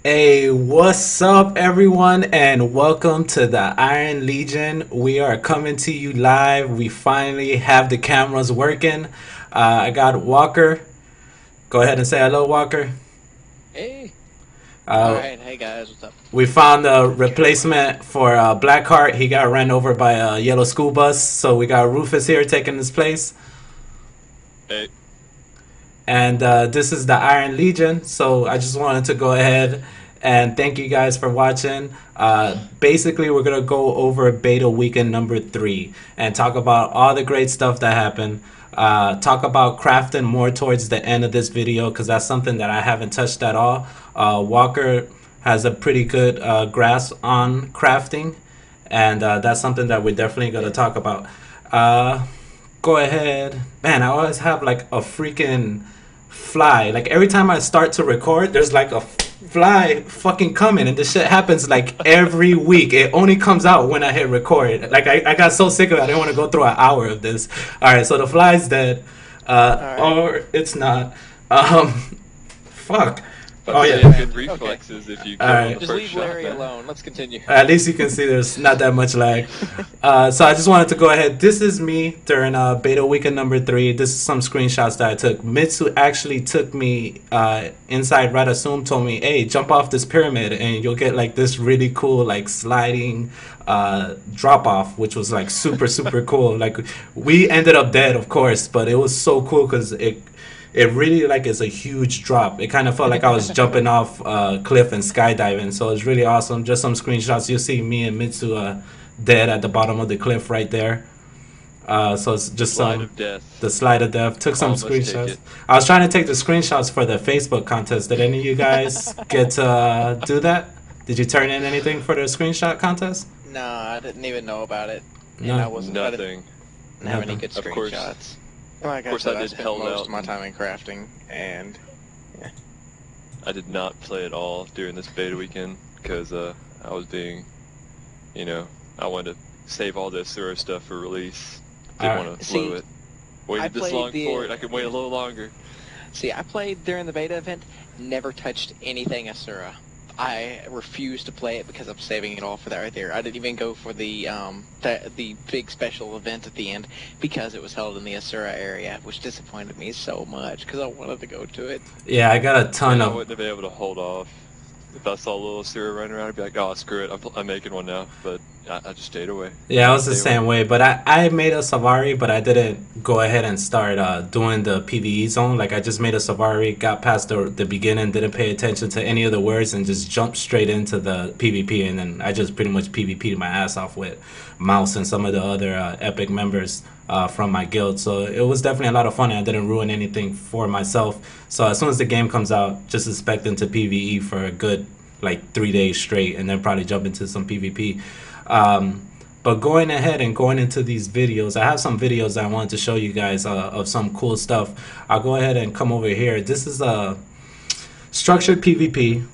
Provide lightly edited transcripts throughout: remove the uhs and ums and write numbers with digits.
Hey, what's up, everyone, and welcome to the Iron Legion. We are coming to you live. We finally have the cameras working. I got Walker. Go ahead and say hello, Walker. Hey. Uh, Alright, hey guys, what's up? we found a replacement for Blackheart. He got ran over by a yellow school bus, so we got Rufus here taking his place. Hey, And this is the Iron Legion. So I just wanted to go ahead and thank you guys for watching. Basically, we're going to go over beta weekend number 3 and talk about all the great stuff that happened. Talk about crafting more towards the end of this video because that's something that I haven't touched at all. Walker has a pretty good grasp on crafting, and that's something that we're definitely going to talk about. Go ahead. Man, I always have like a freaking fly. Like every time I start to record, there's like a fly fucking coming, and this shit happens like every week. It only comes out when I hit record. Like I got so sick of it, I didn't want to go through an hour of this. Alright, so the fly's dead. Or it's not. Fuck. but Oh you yeah. have good reflexes if you kill Alright. on the Just first leave shot. Larry man. alone. Let's continue. At least you can see there's not that much lag. So I just wanted to go ahead. This is me during beta weekend number 3. This is some screenshots that I took. Mitsu actually took me inside Radasum, told me, hey, jump off this pyramid and you'll get like this really cool like sliding drop off, which was like super cool. Like we ended up dead, of course, but it was so cool because it really like is a huge drop. It kind of felt like I was jumping off a cliff and skydiving. So it's really awesome. Just some screenshots. You'll see me and Mitsu dead at the bottom of the cliff right there. So it's just Slide some of death. the slide of death. Took some Almost take screenshots. it. I was trying to take the screenshots for the Facebook contest. Did any of you guys get to do that? Did you turn in anything for the screenshot contest? No, I didn't even know about it. And No. I wasn't I Nothing. didn't have any good Of course. screenshots. Like Of course I I did spent held most out of my time in crafting, and I did not play at all during this beta weekend because I was being, I wanted to save all the Asura stuff for release. Didn't Alright. want to See, blow it. Waited this played long the- for it. I could wait a little longer. see, I played during the beta event, never touched anything Asura. I refused to play it because I'm saving it all for that right there. I didn't even go for the big special event at the end because it was held in the Asura area, which disappointed me so much because I wanted to go to it. Yeah, I got a ton And I of. wouldn't have been able to hold off. If I saw a little Asura running around, I'd be like, oh, screw it. I'm making one now. But I just stayed away. Yeah, I was the Stay same away. way, but I made a Savari, but I didn't go ahead and start doing the PvE zone. Like I just made a Savari, got past the beginning, didn't pay attention to any of the words, and just jumped straight into the PvP, and then I just pretty much PvP'd my ass off with Mouse and some of the other epic members from my guild. So it was definitely a lot of fun, and I didn't ruin anything for myself. So as soon as the game comes out, just expect to PvE for a good like 3 days straight, and then probably jump into some PvP. But going ahead and going into these videos, I have some videos I wanted to show you guys of some cool stuff. I'll go ahead and come over here. This is a structured PvP.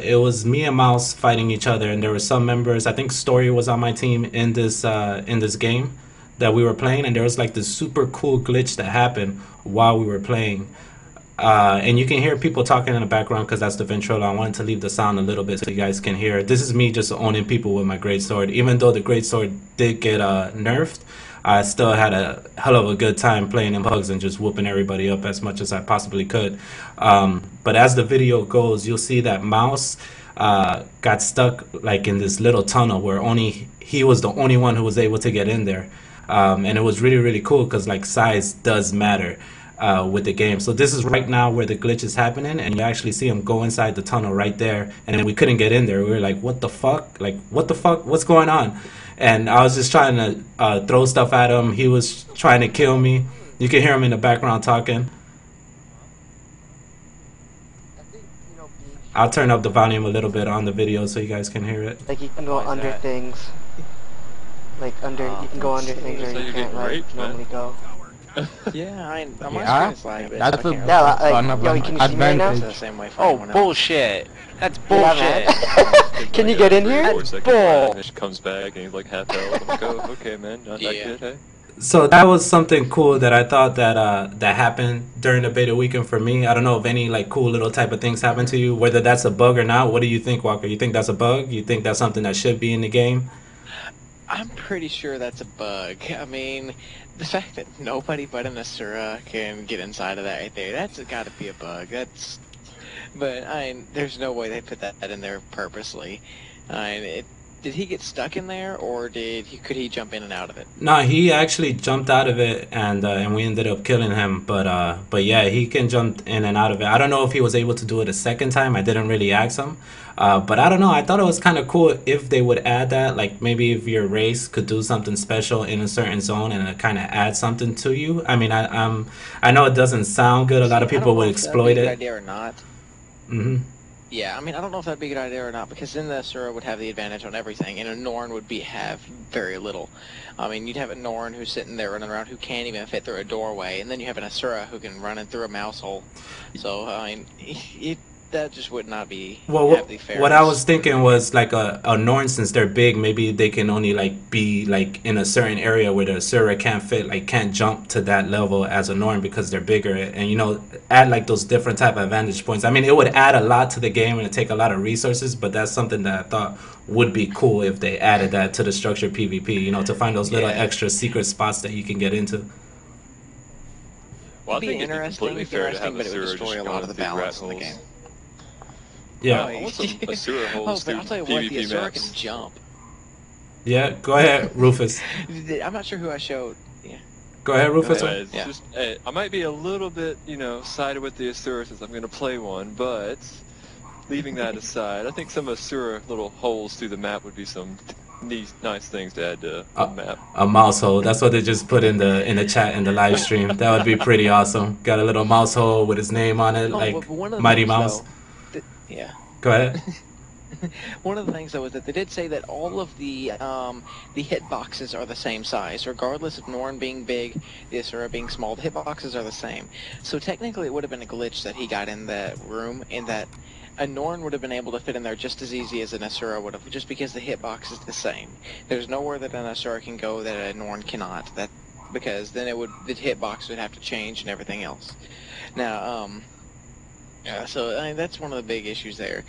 It was me and Mouse fighting each other, and there were some members. I think Story was on my team in this game that we were playing, and there was like this super cool glitch that happened while we were playing. And you can hear people talking in the background because that's the ventrilo. I wanted to leave the sound a little bit so you guys can hear. This is me just owning people with my greatsword. Even though the greatsword did get nerfed, I still had a hell of a good time playing in bugs and just whooping everybody up as much as I possibly could. But as the video goes, you'll see that Mouse got stuck like in this little tunnel where only he was the only one who was able to get in there. And it was really cool because like size does matter with the game. So this is right now where the glitch is happening, and you actually see him go inside the tunnel right there, and then we couldn't get in there. We were like, what the fuck? Like, what the fuck? What's going on? And I was just trying to throw stuff at him. He was trying to kill me. You can hear him in the background talking. I'll turn up the volume a little bit on the video so you guys can hear it. Like you can go Why is under that? things. Like you can go under things So where you you're can't getting like raped, man. normally go. Yeah, my Yeah? screen is lagging a bit. That's I a- can't Yeah, really- like, Fun yo, of can you see me right now? advantage. It's the same way for Oh, everyone else. bullshit. That's Yeah, bullshit. man. Can you get in here? That's bull. And she comes back and he's like half health. I'm like, oh, okay, man. Not that Yeah. good, hey? So that was something cool that I thought that that happened during the beta weekend for me. I don't know if any like cool little type of things happen to you, whether that's a bug or not. What do you think, Walker? You think that's a bug? You think that's something that should be in the game? I'm pretty sure that's a bug. I mean, the fact that nobody but an Asura can get inside of that right there, that's got to be a bug. But I mean, there's no way they put that in there purposely. I mean, did he get stuck in there, or could he jump in and out of it? No, he actually jumped out of it, and we ended up killing him. But yeah, he can jump in and out of it. I don't know if he was able to do it a second time. I didn't really ask him. But I don't know. I thought it was kind of cool if they would add that. Like maybe if your race could do something special in a certain zone and it kind of add something to you. I mean, I know it doesn't sound good. A lot See, of I don't people know would if that'd be a exploit good it. idea or not. Hmm. Yeah, I mean, I don't know if that'd be a good idea or not, because then the Asura would have the advantage on everything, and a Norn would have very little. I mean, you'd have a Norn who's sitting there running around who can't even fit through a doorway, and then you have an Asura who can run in through a mouse hole. So, I mean, that just would not be Well, have the what I fairness. was thinking was like a Norn, since they're big, maybe they can only like be like in a certain area where the Asura can't fit, like can't jump to that level as a Norn because they're bigger, and add like those different type of vantage points. I mean, it would add a lot to the game and it take a lot of resources, but that's something that I thought would be cool if they added that to the structured PvP. To find those little Yeah, extra secret spots that you can get into. Well, I it'd be think it'd be completely fair to have but it would Asura destroy just a lot of going the through rat balance in the holes. game. Yeah, I want some Asura Oh, holes but through I'll tell you what, the PvP Asura can maps. jump. yeah. Go ahead, Rufus. I'm not sure who I showed. Yeah, Go ahead, go Rufus. ahead. It's Yeah. just, I might be a little bit, sided with the Asura since I'm going to play one, but leaving that aside, I think some Asura little holes through the map would be some nice things to add to the map. A mouse hole. That's what they just put in the chat in the live stream. That would be pretty awesome. Got a little mouse hole with his name on it, Oh, like but one of the Mighty things Mouse. though, yeah. Go ahead. One of the things though is that they did say that all of the hitboxes are the same size, regardless of Norn being big, the Asura being small. The hitboxes are the same. So technically, it would have been a glitch that he got in that room, in that a Norn would have been able to fit in there just as easy as an Asura would have, just because the hitbox is the same. There's nowhere that an Asura can go that a Norn cannot. Because then the hitbox would have to change and everything else. Now, so I mean, that's one of the big issues there.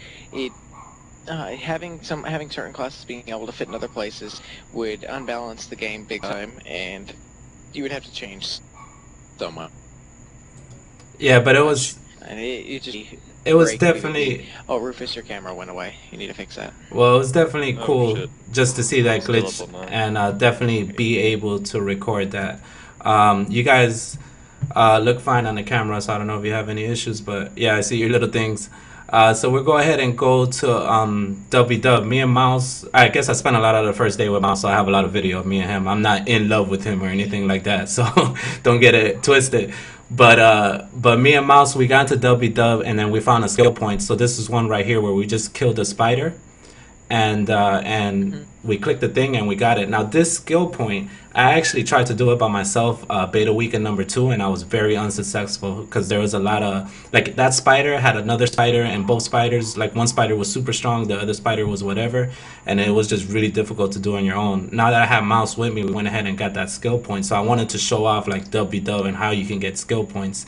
Having certain classes being able to fit in other places would unbalance the game big time, and you would have to change so much. Yeah, but And it just it was break PvP. definitely Oh, Rufus, your camera went away. You need to fix that. well, it was definitely Oh, cool shit. just to see that Still glitch up on mine. and definitely be able to record that. You guys look fine on the camera, so I don't know if you have any issues, but yeah, I see your little things. So we'll go ahead and go to WW. Me and Mouse, I guess I spent a lot of the first day with Mouse, so I have a lot of video of me and him. I'm not in love with him or anything like that, so don't get it twisted. But me and Mouse, we got into WW and then we found a skill point. So this is one right here where we just killed a spider and we clicked the thing and we got it. Now this skill point, I actually tried to do it by myself beta weekend number 2, and I was very unsuccessful because there was a lot of like that spider had another spider, and both spiders, like one spider was super strong, the other spider was whatever, and it was just really difficult to do on your own. Now that I have Mouse with me, we went ahead and got that skill point. So I wanted to show off like WW and how you can get skill points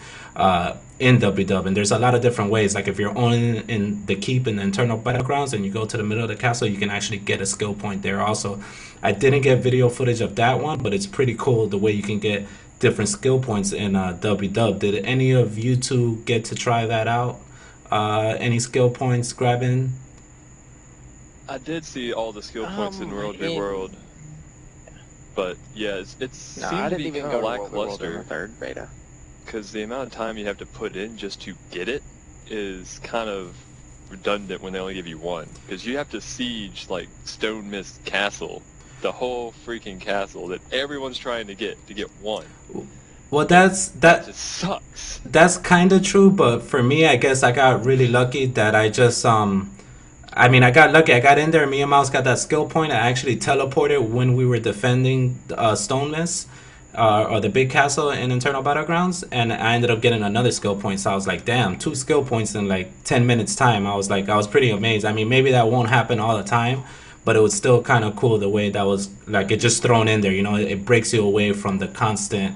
in WW, and there's a lot of different ways. Like if you're only in the keep in the internal battlegrounds and you go to the middle of the castle, you can actually get a skill point there also. I didn't get video footage of that one, but it's pretty cool the way you can get different skill points in WW. Did any of you two get to try that out? Any skill points grabbing? I did see all the skill points in World v World, but yeah, it No, I seemed to didn't be even kind go of to World in the lackluster third beta. because the amount of time you have to put in just to get it is kind of redundant when they only give you one, because you have to siege like Stone Mist Castle, the whole freaking castle that everyone's trying to get one. Well, That just sucks. that's kind of true, but for me, I guess I got really lucky that I just I mean, I got lucky. I got in there. Me and Mouse got that skill point. I actually teleported when we were defending Stoneless, or the big castle in Internal Battlegrounds, and I ended up getting another skill point. So I was like, damn, 2 skill points in like 10 minutes time. I was pretty amazed. I mean, maybe that won't happen all the time, but it was still kind of cool the way that was like it just thrown in there. You know, it breaks you away from the constant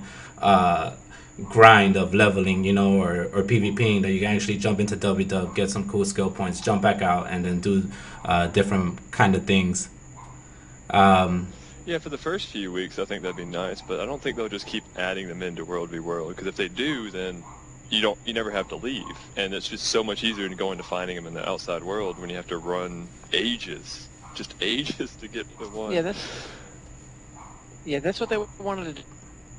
grind of leveling, you know, or PvPing, that you can actually jump into WW, get some cool skill points, jump back out, and then do different kind of things. Yeah, for the first few weeks, I think that'd be nice, but I don't think they'll just keep adding them into World v World, because if they do, then you never have to leave, and it's just so much easier to go into finding them in the outside world when you have to run ages, just ages to get the one. Yeah, that's what they wanted to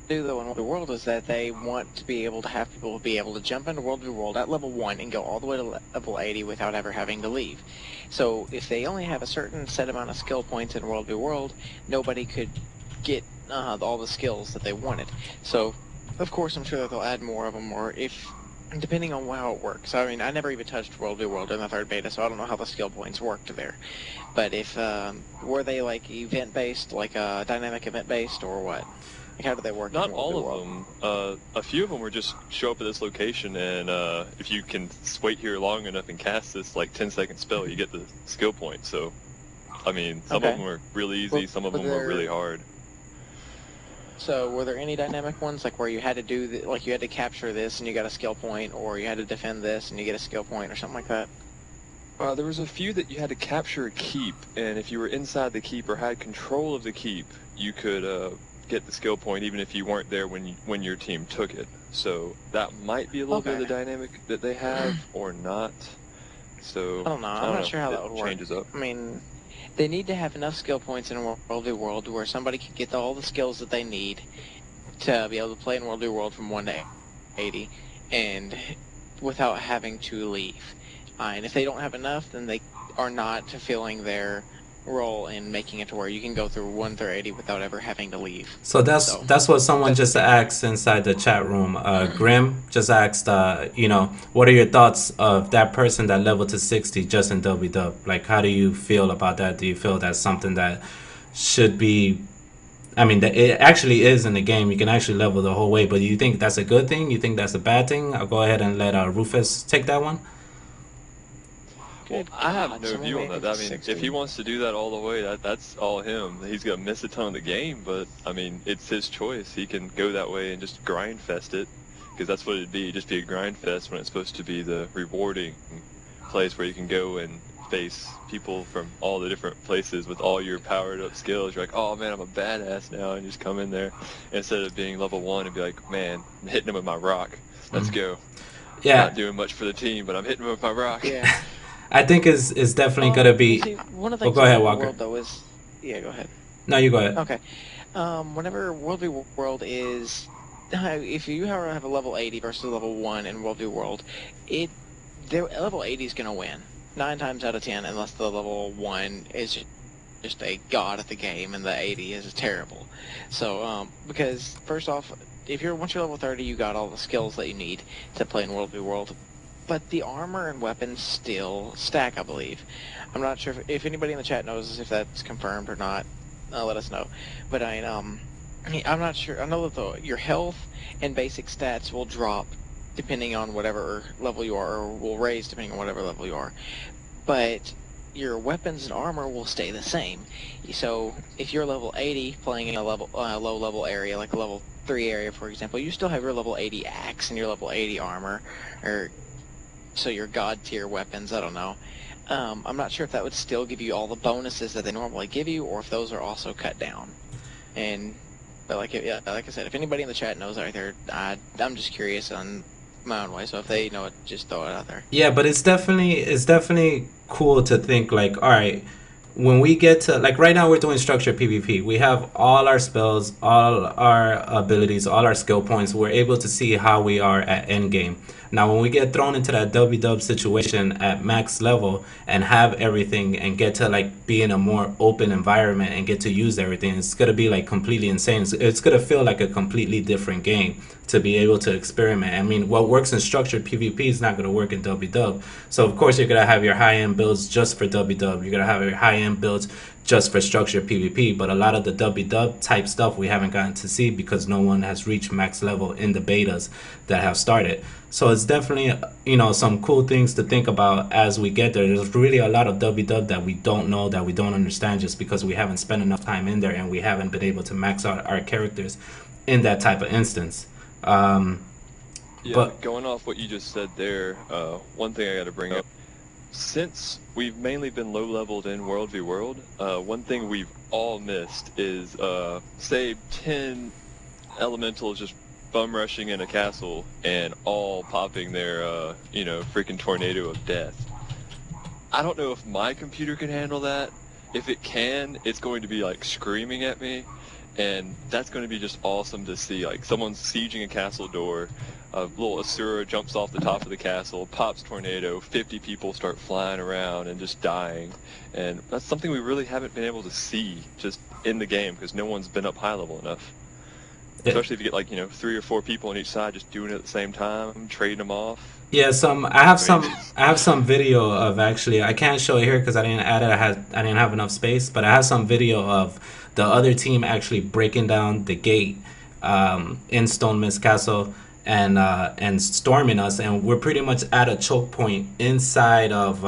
do though in World v World, is that they want to be able to have people be able to jump into World v World at level 1 and go all the way to level 80 without ever having to leave. So if they only have a certain set amount of skill points in World v World, nobody could get all the skills that they wanted. So of course I'm sure that they'll add more of them, or if depending on how it works. I mean, I never even touched World v World in the third beta, so I don't know how the skill points worked there. But if were they like event based, like dynamic event based, or what? Like, how do they work? Not all of them. A few of them were just show up at this location, and if you can wait here long enough and cast this like 10-second spell, you get the skill point. So, I mean, some of them were really easy, some of them were really hard. So, were there any dynamic ones, like where you had to do, like you had to capture this and you got a skill point, or you had to defend this and you get a skill point, or something like that? There was a few that you had to capture a keep, and if you were inside the keep or had control of the keep, you could get the skill point even if you weren't there when your team took it. So that might be a little bit of the dynamic that they have, or not. So I don't know. I'm not sure how that would work. Changes up. I mean, they need to have enough skill points in World v World where somebody can get all the skills that they need to be able to play in World v World from 1 to 80, and without having to leave. And if they don't have enough, then they are not fulfilling their role in making it to where you can go through 1 through 80 without ever having to leave. So that's what someone just asked inside the chat room. Grim just asked, you know, what are your thoughts of that person that leveled to 60 just in WW? Like, how do you feel about that? Do you feel that's something that should be? I mean, it actually is in the game. You can actually level the whole way, but do you think that's a good thing? You think that's a bad thing? I'll go ahead and let Rufus take that one. Well, I have no view on that. I mean, if he wants to do that all the way, that's all him. He's going to miss a ton of the game, but, I mean, it's his choice. He can go that way and just grind fest it, because that's what it'd be. It'd just be a grind fest when it's supposed to be the rewarding place where you can go and face people from all the different places with all your powered up skills. You're like, oh man, I'm a badass now, and just come in there instead of being level 1 and be like, man, I'm hitting him with my rock. Let's go. Yeah. I'm not doing much for the team, but I'm hitting him with my rock. Yeah. I think is definitely gonna be. See, one of the things go ahead, in Walker. World, though, is go ahead. No, you go ahead. Okay. Whenever World v World is, if you have a level 80 versus level 1 in World v World, their level 80 is gonna win 9 times out of 10, unless the level 1 is just a god at the game and the 80 is terrible. So because first off, once you're level 30, you got all the skills that you need to play in World v World. But the armor and weapons still stack, I believe. I'm not sure if anybody in the chat knows if that's confirmed or not. Let us know. But I'm not sure. I know that your health and basic stats will drop depending on whatever level you are, or will raise depending on whatever level you are. But your weapons and armor will stay the same. So if you're level 80 playing in a low level area, like a level 3 area, for example, you still have your level 80 axe and your level 80 armor, or so your god tier weapons, I don't know. I'm not sure if that would still give you all the bonuses that they normally give you, or if those are also cut down. But like I said, if anybody in the chat knows out there, I'm just curious on my own way. So if they know it, just throw it out there. Yeah, but it's definitely cool to think like, all right, when we get to, like, right now we're doing structured PvP. We have all our spells, all our abilities, all our skill points. We're able to see how we are at endgame. Now, when we get thrown into that WW situation at max level and have everything and get to like be in a more open environment and get to use everything, it's gonna be like completely insane. It's gonna feel like a completely different game to be able to experiment. I mean, what works in structured PvP is not gonna work in WW. So of course you're gonna have your high-end builds just for WW. You're gonna have your high-end builds just for structured PvP. But a lot of the W type stuff we haven't gotten to see because no one has reached max level in the betas that have started. So it's definitely, you know, some cool things to think about as we get there. There's really a lot of W that we don't know, that we don't understand, just because we haven't spent enough time in there and we haven't been able to max out our characters in that type of instance. Yeah, But going off what you just said there, one thing I got to bring up, since we've mainly been low-leveled in World v World, one thing we've all missed is, say, 10 elementals just bum rushing in a castle and all popping their, you know, freaking tornado of death. I don't know if my computer can handle that. If it can, it's going to be like screaming at me, and that's going to be just awesome to see. Like, someone's sieging a castle door, a little Asura jumps off the top of the castle, pops tornado, 50 people start flying around and just dying. And that's something we really haven't been able to see just in the game because no one's been up high level enough. Especially if you get, like, you know, 3 or 4 people on each side just doing it at the same time, trading them off. yeah, I have some video of, actually, I can't show it here because I didn't add it. I didn't have enough space, but I have some video of the other team actually breaking down the gate in Stone Mist Castle and storming us, and we're pretty much at a choke point inside of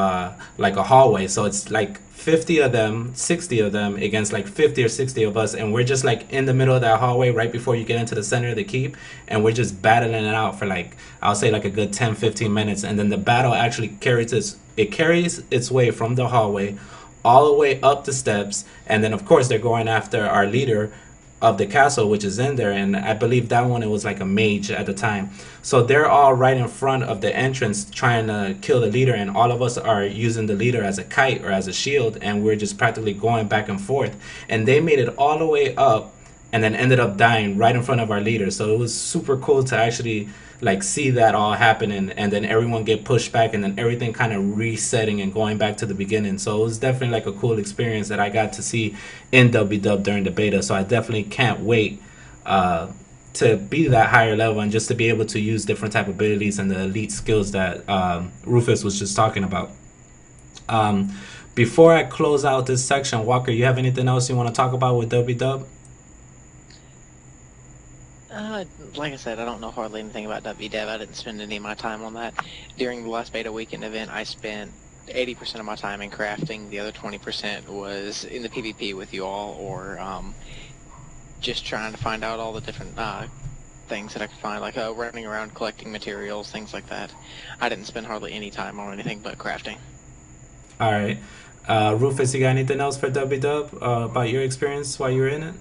like a hallway. So it's like 50 of them, 60 of them against like 50 or 60 of us, and we're just like in the middle of that hallway right before you get into the center of the keep, and we're just battling it out for, like, I'll say like a good 10-15 minutes, and then the battle actually carries its way from the hallway all the way up the steps, and then of course they're going after our leader of the castle, which is in there, and I believe that one, it was like a mage at the time. So they're all right in front of the entrance trying to kill the leader, and all of us are using the leader as a kite or as a shield, and we're just practically going back and forth, and they made it all the way up and then ended up dying right in front of our leader. So it was super cool to actually like see that all happening, and then everyone get pushed back, and then everything kind of resetting and going back to the beginning. So it was definitely like a cool experience that I got to see in WW during the beta. So I definitely can't wait to be that higher level and just to be able to use different type of abilities and the elite skills that Rufus was just talking about. Before I close out this section, Walker, you have anything else you want to talk about with WW? Like I said, I don't know hardly anything about WDev. I didn't spend any of my time on that. During the last beta weekend event, I spent 80% of my time in crafting. The other 20% was in the PvP with you all, or just trying to find out all the different things that I could find, like running around collecting materials, things like that. I didn't spend hardly any time on anything but crafting. All right. Rufus, you got anything else for WW about your experience while you were in it?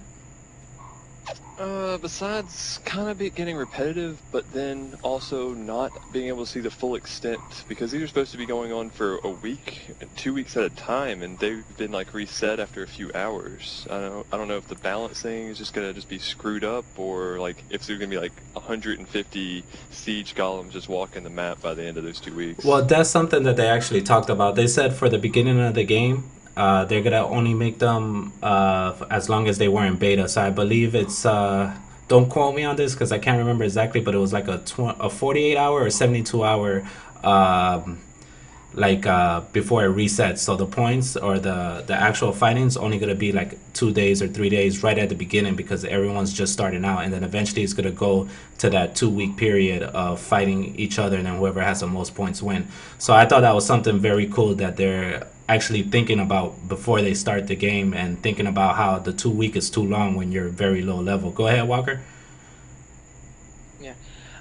Besides kind of getting repetitive, but then also not being able to see the full extent, because these are supposed to be going on for a week, 2 weeks at a time, and they've been like reset after a few hours. I don't know if the balancing is just gonna be screwed up, or like if there's gonna be like 150 siege golems just walking the map by the end of those 2 weeks. Well, that's something that they actually talked about. They said for the beginning of the game, they're gonna only make them as long as they were in beta. So I believe it's don't quote me on this because I can't remember exactly, but it was like a 48-hour or 72-hour before it resets. So the points or the actual fighting is only gonna be like 2 days or 3 days right at the beginning, because everyone's just starting out, and then eventually it's gonna go to that 2-week period of fighting each other, and then whoever has the most points win. So I thought that was something very cool that they're actually thinking about before they start the game, and thinking about how the 2 week is too long when you're very low level. Go ahead, Walker. Yeah.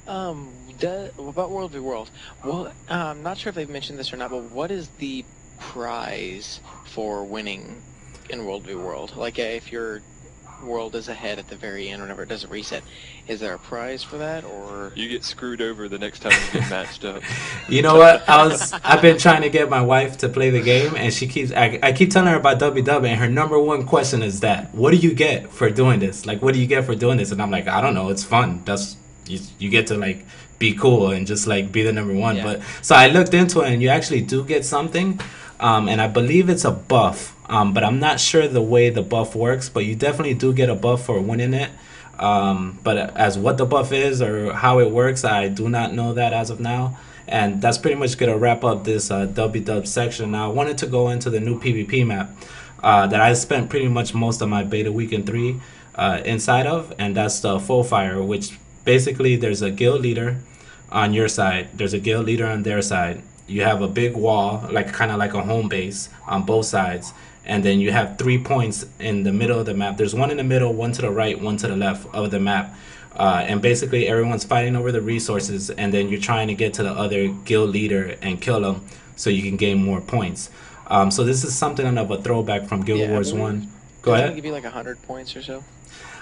About World v World, well, I'm not sure if they've mentioned this or not, but what is the prize for winning in World v World? Like, if your world is ahead at the very end whenever it does a reset, is there a prize for that, or you get screwed over the next time you get matched up? You know what? I've been trying to get my wife to play the game, and she keeps I keep telling her about WW, and her number one question is that, what do you get for doing this? Like, what do you get for doing this? And I'm like, I don't know, it's fun. That's you get to like be cool and just like be the number one. Yeah. But so I looked into it, and you actually do get something, and I believe it's a buff, but I'm not sure the way the buff works, but you definitely do get a buff for winning it. But as what the buff is or how it works, I do not know that as of now. And that's pretty much gonna wrap up this WW section. Now I wanted to go into the new PvP map. that I spent pretty much most of my beta weekend 3 inside of, and that's the full fire, which basically there's a guild leader on your side, there's a guild leader on their side. You have a big wall, like kind of like a home base on both sides, and then you have 3 points in the middle of the map. There's one in the middle, one to the right, one to the left of the map. And basically everyone's fighting over the resources, and then you're trying to get to the other guild leader and kill them so you can gain more points. So this is something of a throwback from Guild Wars 1. Go Doesn't it ahead. give you like 100 points or so?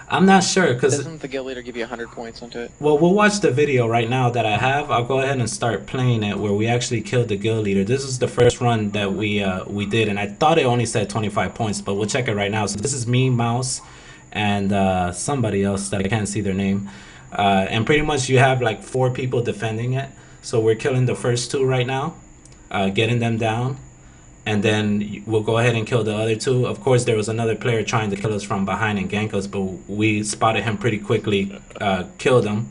I'm not sure, because Doesn't the guild leader give you 100 points onto it? well, we'll watch the video right now that I have. I'll go ahead and start playing it where we actually killed the guild leader. This is the first run that we did, and I thought it only said 25 points, but we'll check it right now. So this is me, Mouse, and somebody else that I can't see their name. And pretty much you have like 4 people defending it. So we're killing the first 2 right now, getting them down. And then we'll go ahead and kill the other 2. Of course, there was another player trying to kill us from behind and gank us, but we spotted him pretty quickly, killed him.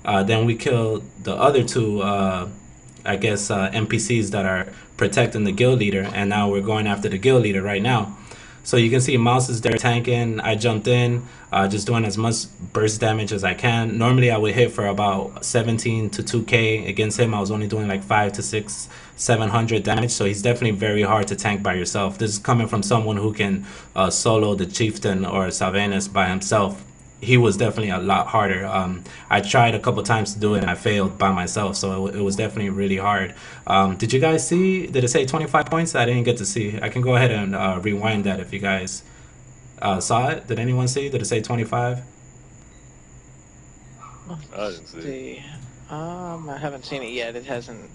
Then we killed the other 2, I guess, NPCs that are protecting the guild leader, and now we're going after the guild leader right now. So you can see Mouse is there tanking. I jumped in, just doing as much burst damage as I can. Normally I would hit for about 17 to 2k. Against him I was only doing like 5 to 6, 700 damage. So he's definitely very hard to tank by yourself. This is coming from someone who can solo the chieftain or Sylvanus by himself. He was definitely a lot harder. I tried a couple times to do it and I failed by myself, so it was definitely really hard. Did you guys see? Did it say 25 points? I didn't get to see. I can go ahead and rewind that if you guys saw it. Did anyone see? Did it say 25? I didn't see. I haven't seen it yet. It hasn't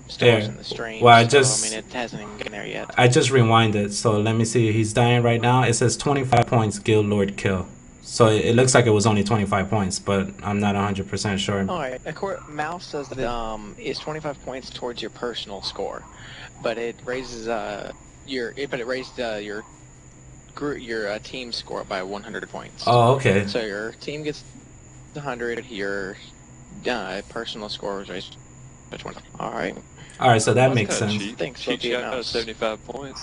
stores There. in the stream. Well, I so, just- I mean, it hasn't even gotten there yet. I just rewinded, so let me see. He's dying right now. It says 25 points, Guild Lord kill. So it looks like it was only 25 points, but I'm not 100% sure. All right. Mouse says that is 25 points towards your personal score, but it raises your team score by 100 points. Oh, okay. So your team gets 100. Your personal score is raised by 20. All right. All right, so that That's makes kinda sense. cheap. Thanks, Cheat Sophia sheet out of Mouse. 75 points.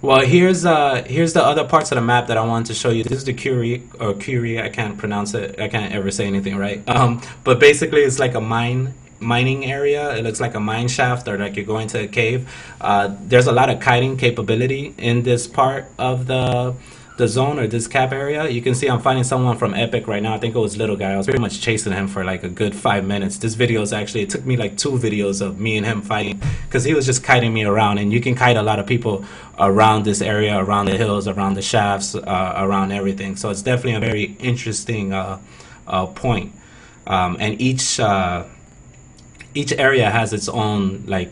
Well, here's the other parts of the map that I wanted to show you. This is the Curie. I can't pronounce it. I can't ever say anything right. But basically, it's like a mining area. It looks like a mine shaft, or like you're going to a cave. There's a lot of kiting capability in this part of the zone, or this cap area. You can see I'm fighting someone from Epic right now. I think it was Little Guy. I was pretty much chasing him for like a good 5 minutes. This video is actually, it took me like 2 videos of me and him fighting, because he was just kiting me around. And you can kite a lot of people around this area, around the hills, around the shafts, around everything. So it's definitely a very interesting point. And each area has its own like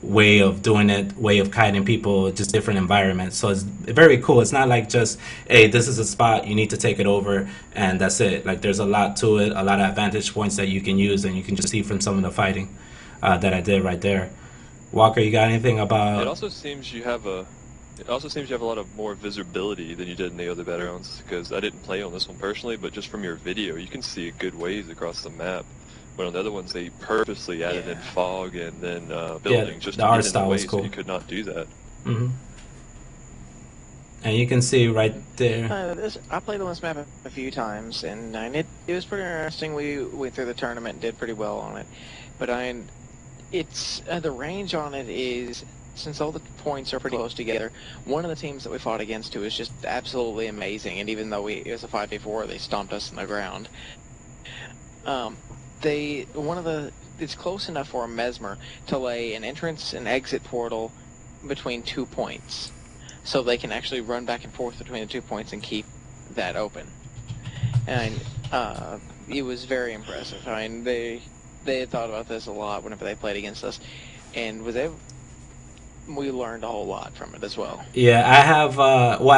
way of doing it, way of kiting people, just different environments. So it's very cool. It's not like just, hey, this is a spot, you need to take it over, and that's it. Like there's a lot to it, a lot of advantage points that you can use, and you can just see from some of the fighting that I did right there. Walker, you got anything about? It also seems you have a lot of more visibility than you did in the other battlegrounds, because I didn't play on this one personally, but just from your video, you can see a good ways across the map. But on the other ones, they purposely added in fog and then buildings just the to art get in style the way, was cool. so you could not do that. Mm-hmm. And you can see right there. I played on this map a few times, and it was pretty interesting. We went through the tournament and did pretty well on it. But it's the range on it is, since all the points are pretty close together, one of the teams that we fought against who was just absolutely amazing, and even though it was a 5v4, they stomped us in the ground. It's close enough for a Mesmer to lay an entrance and exit portal between 2 points, so they can actually run back and forth between the 2 points and keep that open. And it was very impressive. I mean, they had thought about this a lot whenever they played against us, and we learned a whole lot from it as well. Yeah, I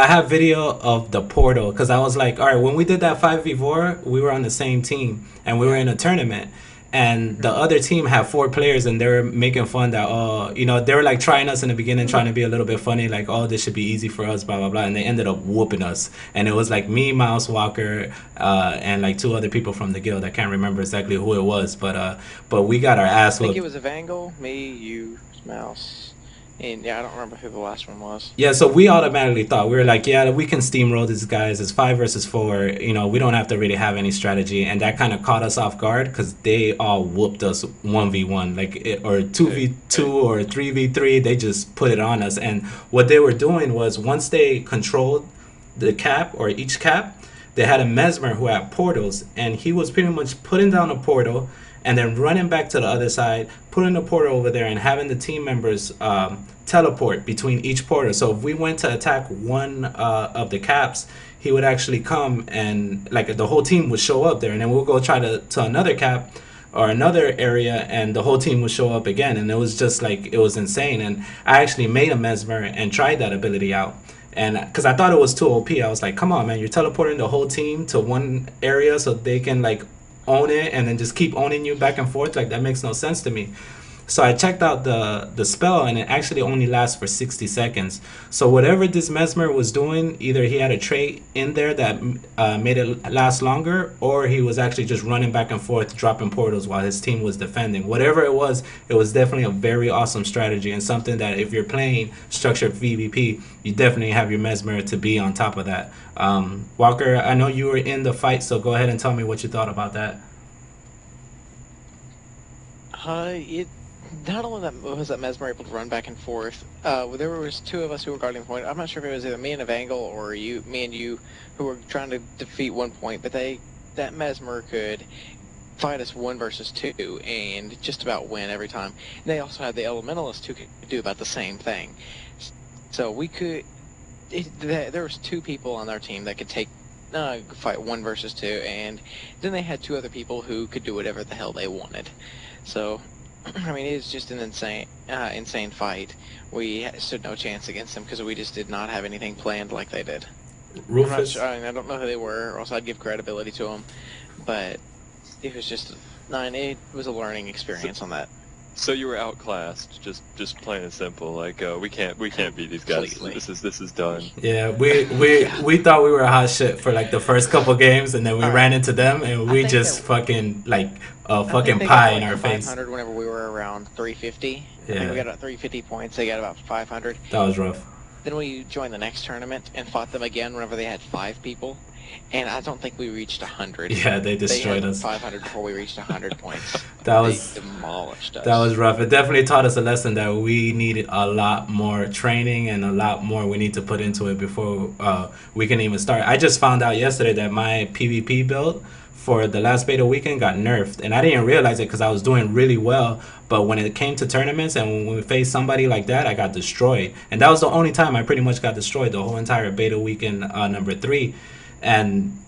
have video of the portal, because I was like, all right, when we did that 5v4, we were on the same team and we were in a tournament, and the other team had 4 players, and they were making fun that, they were like trying us in the beginning, trying to be a little bit funny, like, oh, this should be easy for us, blah blah blah, and they ended up whooping us. And it was like me, Mouse, Walker, and like 2 other people from the guild. I can't remember exactly who it was, but we got our ass I think whooped. it was Evangle, me, you, Mouse, And yeah, I don't remember who the last one was. Yeah, so we automatically thought, we were like, yeah, we can steamroll these guys. It's 5 versus 4. You know, we don't have to really have any strategy, and that kind of caught us off guard because they all whooped us 1v1, like or 2v2 or 3v3. They just put it on us, and what they were doing was once they controlled the cap or each cap, they had a mesmer who had portals, and he was pretty much putting down a portal and then running back to the other side, putting the portal over there, and having the team members teleport between each portal. So if we went to attack one of the caps, he would actually come and like the whole team would show up there, and then we'll go try to another cap or another area, and the whole team would show up again. And it was just like, it was insane. And I actually made a mesmer and tried that ability out. And because I thought it was too OP, I was like, come on, man, you're teleporting the whole team to one area so they can like own it and then just keep owning you back and forth. Like, that makes no sense to me. So I checked out the spell, and it actually only lasts for 60 seconds. So whatever this mesmer was doing, either he had a trait in there that made it last longer, or he was actually just running back and forth dropping portals while his team was defending. Whatever it was definitely a very awesome strategy, and something that if you're playing structured PvP, you definitely have your mesmer to be on top of that. Walker, I know you were in the fight, so go ahead and tell me what you thought about that. It not only that was that Mesmer able to run back and forth. There was two of us who were guarding the point. I'm not sure if it was either me and Evangle or me and you, who were trying to defeat one point. But that Mesmer could fight us 1 versus 2 and just about win every time. And they also had the Elementalist who could do about the same thing. So we could. There was 2 people on our team that could fight 1 versus 2, and then they had 2 other people who could do whatever the hell they wanted. So, I mean, it was just an insane fight. We stood no chance against them because we just did not have anything planned like they did. Rufus? I don't know who they were, or else I'd give credibility to them. But it was just, it was a learning experience on that. So you were outclassed, just plain and simple. Like we can't beat these guys. Completely. This is done. Yeah, we thought we were hot shit for like the first couple games, and then we ran into them, and we just fucking like a fucking pie in our face. 500 whenever we were around 350. I think we got about 350 points. They got about 500. That was rough. Then we joined the next tournament and fought them again whenever they had 5 people. And I don't think we reached 100. Yeah, they destroyed us. 500 before we reached 100 points. They demolished us. That was rough. It definitely taught us a lesson that we needed a lot more training and a lot more we need to put into it before we can even start. I just found out yesterday that my PvP build for the last beta weekend got nerfed, and I didn't realize it because I was doing really well. But when it came to tournaments and when we faced somebody like that, I got destroyed. And that was the only time I pretty much got destroyed, the whole entire beta weekend number 3. And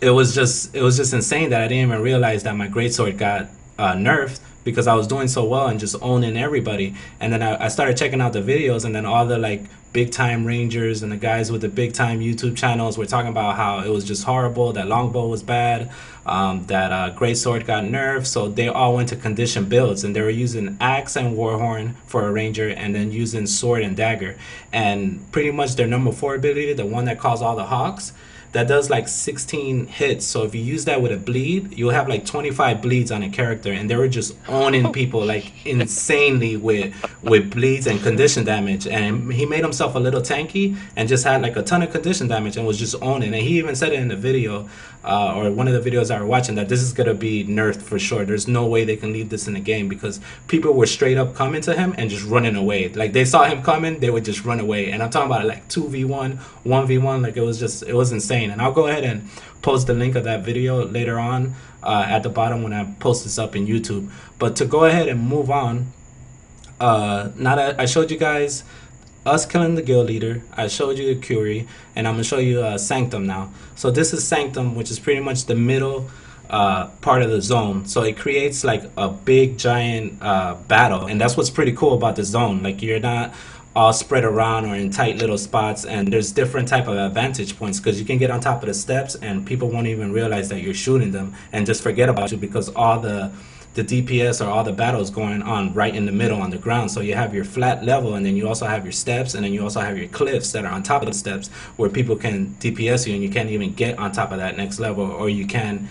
it was just insane that I didn't even realize that my greatsword got nerfed because I was doing so well and just owning everybody. And then I started checking out the videos, and then all the like big time rangers and the guys with the big time YouTube channels were talking about how it was just horrible, that longbow was bad, that greatsword got nerfed. So they all went to condition builds, and they were using axe and warhorn for a ranger, and then using sword and dagger. And pretty much their number 4 ability, the one that calls all the hawks, that does like 16 hits. So if you use that with a bleed, you'll have like 25 bleeds on a character, and they were just owning people like insanely with bleeds and condition damage. And he made himself a little tanky and just had like a ton of condition damage and was just owning. And he even said it in the video, or one of the videos I were watching, that this is gonna be nerfed for sure. There's no way they can leave this in the game because people were straight up coming to him and just running away. Like they saw him coming, they would just run away. And I'm talking about like 2v1, 1v1, like it was insane. And I'll go ahead and post the link of that video later on at the bottom when I post this up in YouTube. But to go ahead and move on, now that I showed you guys us killing the guild leader, I showed you the Curie, and I'm gonna show you Sanctum now. So this is Sanctum, which is pretty much the middle part of the zone. So it creates like a big giant battle, and that's what's pretty cool about the zone. Like you're not all spread around or in tight little spots, and there's different type of advantage points because you can get on top of the steps and people won't even realize that you're shooting them and just forget about you because all the DPS or all the battles going on right in the middle on the ground. So you have your flat level, and then you also have your steps, and then you also have your cliffs that are on top of the steps where people can DPS you and you can't even get on top of that next level, or you can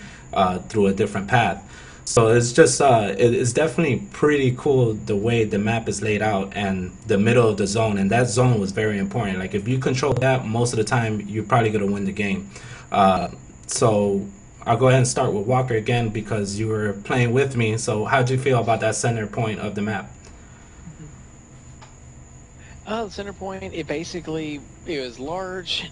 through a different path. So it's just it's definitely pretty cool the way the map is laid out and the middle of the zone, and that zone was very important. Like if you control that, most of the time you're probably gonna win the game. Uh, so I'll go ahead and start with Walker again because you were playing with me. So how'd you feel about that center point of the map? The center point, it was large,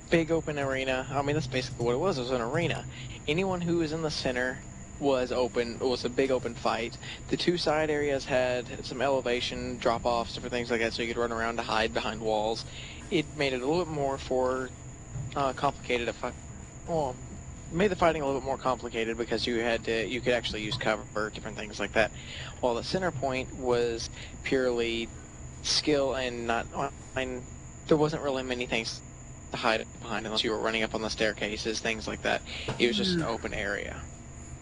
big open arena. I mean, that's basically what it was. It was an arena. Anyone who was in the center was open. It was a big open fight. The two side areas had some elevation, drop-offs, different things like that, so you could run around to hide behind walls. It made it a little bit more complicated. Well, made the fighting a little bit more complicated because you could actually use cover, different things like that. While the center point was purely skill and not. And there wasn't really many things to hide behind unless you were running up on the staircases, things like that. It was just an open area.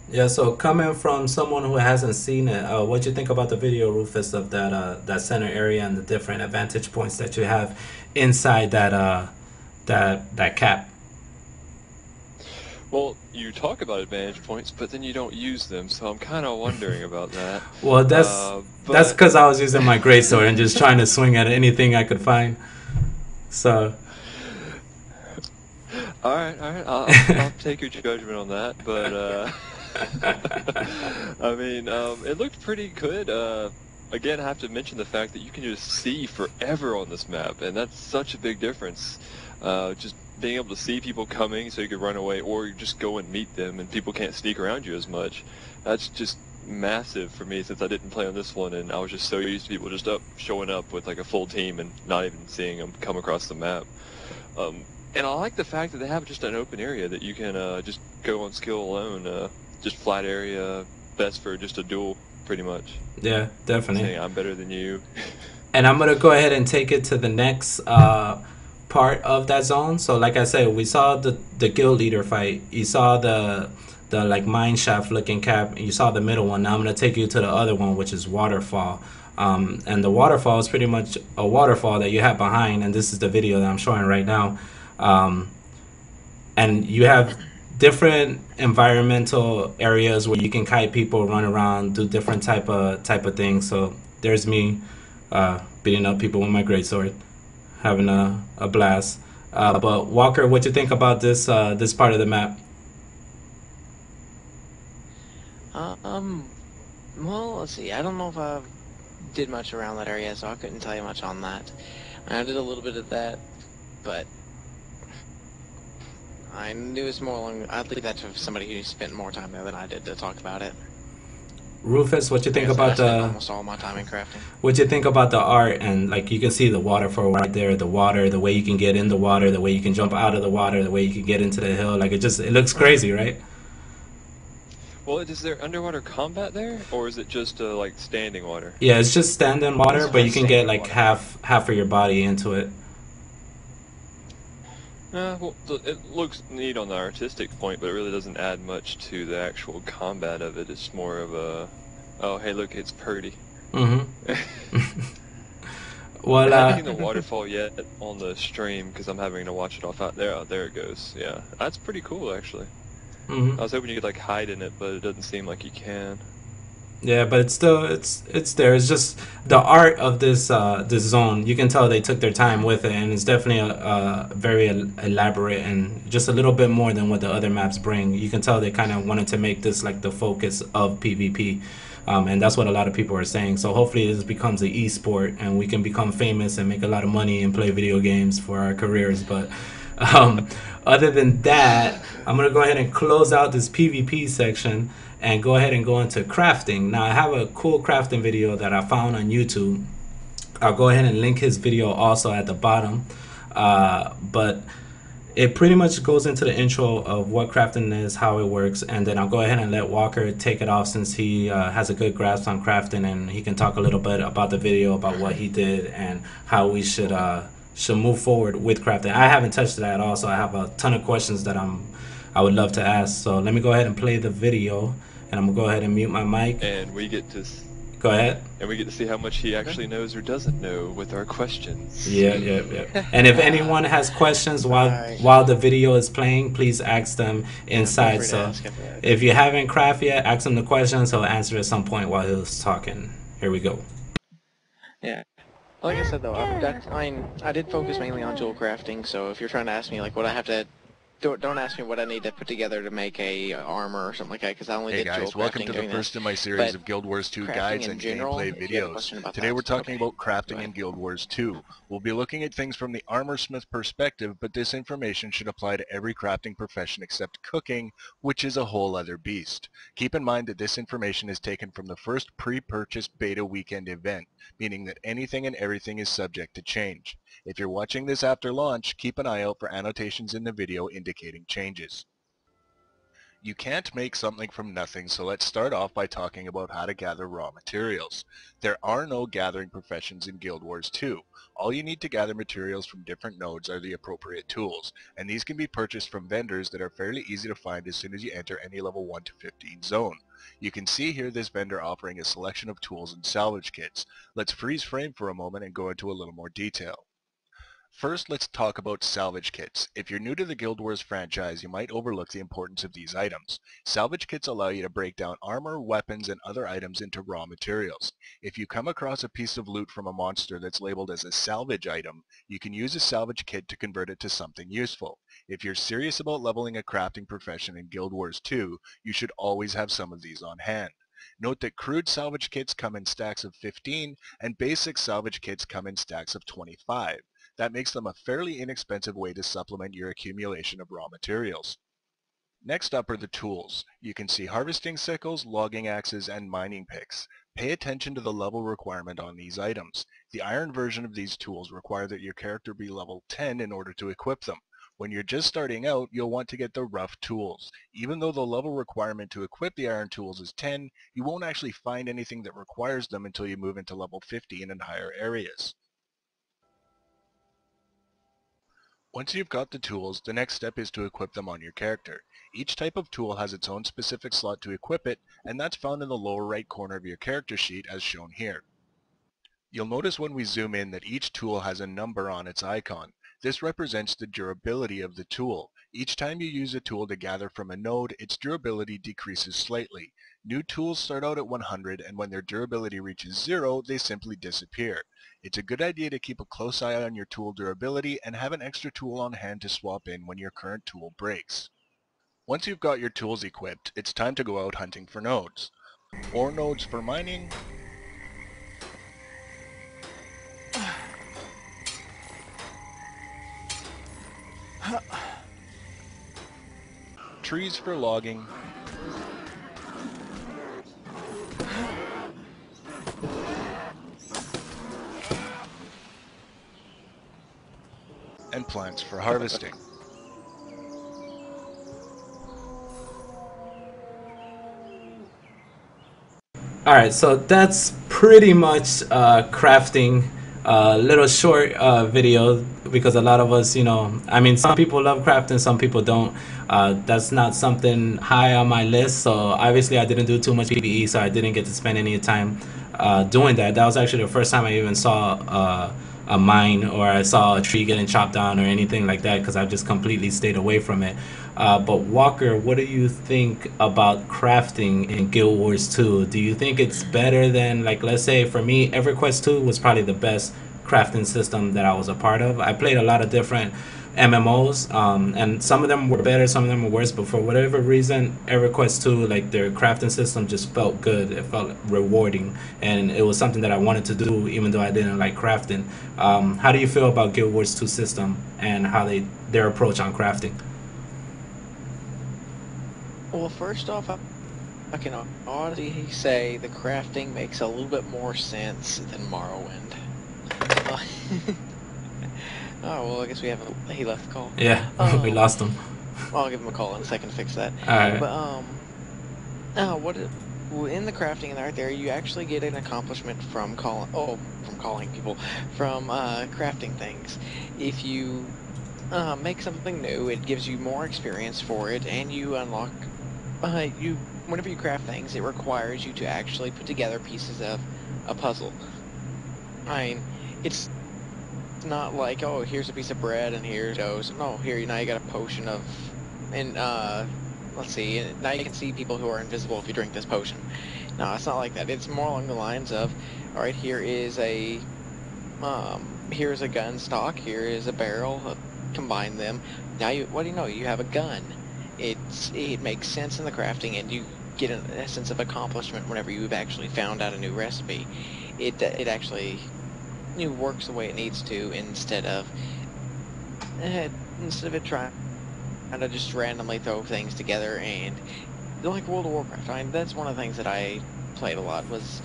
Yeah, so coming from someone who hasn't seen it, what do you think about the video, Rufus, of that center area and the different advantage points that you have inside that cap? Well, you talk about advantage points, but then you don't use them, so I'm kind of wondering about that. Well, that's because I was using my greatsword and just trying to swing at anything I could find. So. All right, I'll take your judgment on that, but I mean, it looked pretty good. Again, I have to mention the fact that you can just see forever on this map, and that's such a big difference. Just being able to see people coming so you can run away, or you just go and meet them and people can't sneak around you as much. That's just massive for me since I didn't play on this one, and I was just so used to people just showing up with like a full team and not even seeing them come across the map. And I like the fact that they have just an open area that you can just go on skill alone, just flat area, best for just a duel, pretty much. Yeah, definitely. Saying I'm better than you. And I'm gonna go ahead and take it to the next part of that zone. So like I said, we saw the guild leader fight. You saw the like mine shaft looking cap. You saw the middle one. Now I'm gonna take you to the other one, which is waterfall. And the waterfall is pretty much a waterfall that you have behind, and this is the video that I'm showing right now. And you have different environmental areas where you can kite people, run around, do different type of things. So there's me beating up people with my greatsword, having a blast. But Walker, what do you think about this this part of the map? Well, let's see. I don't know if I did much around that area, so I couldn't tell you much on that. I did a little bit of that, but I knew it's more along. I'd leave that to somebody who spent more time there than I did to talk about it. Rufus, what you think about I spent almost all my time in crafting. What you think about the art? And like you can see the waterfall right there, the water, the way you can get in the water, the way you can jump out of the water, the way you can get into the hill. Like it looks crazy, right? Well, is there underwater combat there, or is it just like standing water? Yeah, it's just standing water, but you can get like water. half of your body into it. Well, it looks neat on the artistic point, but it really doesn't add much to the actual combat of it. It's more of a, oh, hey, look, it's pretty. Mm-hmm. Well, I haven't seen the waterfall yet on the stream because I'm having to watch it off out there. Oh, there it goes. Yeah, that's pretty cool, actually. mm-hmm. I was hoping you could like hide in it, but it doesn't seem like you can. Yeah, but it's still it's there. It's just the art of this this zone. You can tell they took their time with it, and it's definitely a very elaborate and just a little bit more than what the other maps bring. You can tell they kind of wanted to make this like the focus of PvP, and that's what a lot of people are saying. So hopefully this becomes an e-sport, and we can become famous and make a lot of money and play video games for our careers. But other than that, I'm gonna go ahead and close out this PvP section and go ahead and go into crafting. Now I have a cool crafting video that I found on YouTube. I'll go ahead and link his video also at the bottom. But it pretty much goes into the intro of what crafting is, how it works, and then I'll go ahead and let Walker take it off since he has a good grasp on crafting, and he can talk a little bit about the video, about what he did and how we should move forward with crafting. I haven't touched it at all, so I have a ton of questions that I would love to ask. So let me go ahead and play the video, and I'm gonna go ahead and mute my mic. And we get to Go ahead. And we get to see how much he actually knows or doesn't know with our questions. Yeah. And if anyone has questions while Alright. the video is playing, please ask them Feel inside. free to So ask after that. if you haven't craft yet, ask him the questions. He'll answer at some point while he was talking. Here we go. Yeah. Like I said though, I did focus mainly on jewel crafting, so if you're trying to ask me like what I have to, don't ask me what I need to put together to make a armor or something like that, because I only Hey did jewel guys, welcome crafting to the during first that. in my series But of Guild Wars 2 crafting guides in and general, gameplay if you have a videos. question about Today that, we're talking okay. about Go crafting ahead. in Guild Wars 2. We'll be looking at things from the armorsmith perspective, but this information should apply to every crafting profession except cooking, which is a whole other beast. Keep in mind that this information is taken from the first pre-purchase beta weekend event, meaning that anything and everything is subject to change. If you're watching this after launch, keep an eye out for annotations in the video indicating changes. You can't make something from nothing, so let's start off by talking about how to gather raw materials. There are no gathering professions in Guild Wars 2. All you need to gather materials from different nodes are the appropriate tools, and these can be purchased from vendors that are fairly easy to find as soon as you enter any level 1 to 15 zone. You can see here this vendor offering a selection of tools and salvage kits. Let's freeze frame for a moment and go into a little more detail. First, let's talk about salvage kits. If you're new to the Guild Wars franchise, you might overlook the importance of these items. Salvage kits allow you to break down armor, weapons, and other items into raw materials. If you come across a piece of loot from a monster that's labeled as a salvage item, you can use a salvage kit to convert it to something useful. If you're serious about leveling a crafting profession in Guild Wars 2, you should always have some of these on hand. Note that crude salvage kits come in stacks of 15, and basic salvage kits come in stacks of 25. That makes them a fairly inexpensive way to supplement your accumulation of raw materials. Next up are the tools. You can see harvesting sickles, logging axes, and mining picks. Pay attention to the level requirement on these items. The iron version of these tools require that your character be level 10 in order to equip them. When you're just starting out, you'll want to get the rough tools. Even though the level requirement to equip the iron tools is 10, you won't actually find anything that requires them until you move into level 15 and higher areas. Once you've got the tools, the next step is to equip them on your character. Each type of tool has its own specific slot to equip it, and that's found in the lower right corner of your character sheet as shown here. You'll notice when we zoom in that each tool has a number on its icon. This represents the durability of the tool. Each time you use a tool to gather from a node, its durability decreases slightly. New tools start out at 100, and when their durability reaches 0, they simply disappear. It's a good idea to keep a close eye on your tool durability and have an extra tool on hand to swap in when your current tool breaks. Once you've got your tools equipped, it's time to go out hunting for nodes. Ore nodes for mining, trees for logging, and plants for harvesting. All right, so that's pretty much crafting. Little short video because a lot of us, I mean, some people love crafting, some people don't. That's not something high on my list, so obviously I didn't do too much PvE, so I didn't get to spend any time doing that. That was actually the first time I even saw a mine or I saw a tree getting chopped down or anything like that because I just completely stayed away from it. But Walker, what do you think about crafting in Guild Wars 2? Do you think it's better than, like, let's say for me, EverQuest 2 was probably the best crafting system that I was a part of. I played a lot of different MMOs, and some of them were better, some of them were worse. But for whatever reason, EverQuest 2, like their crafting system, just felt good. It felt rewarding, and it was something that I wanted to do, even though I didn't like crafting. How do you feel about Guild Wars 2 system and how their approach on crafting? Well, first off, I can honestly say the crafting makes a little bit more sense than Morrowind. Oh, well, I guess he left the call. Yeah, we lost him. I'll give him a call in a second to fix that. Alright. But, in the crafting and art there, you actually get an accomplishment from crafting things. If you make something new, it gives you more experience for it, and you unlock, you whenever you craft things, it requires you to actually put together pieces of a puzzle. I mean, it's not like, oh, here's a piece of bread and here's goes. No, here now you got a potion of, and let's see, now you can see people who are invisible if you drink this potion. No, it's not like that. It's more along the lines of, all right, here's a gun stock, here is a barrel. Combine them. Now what do you know? You have a gun. It makes sense in the crafting, and you get a sense of accomplishment whenever you've actually found out a new recipe. It actually works the way it needs to instead of it trying to just randomly throw things together. And like World of Warcraft, I mean, that's one of the things that I played a lot was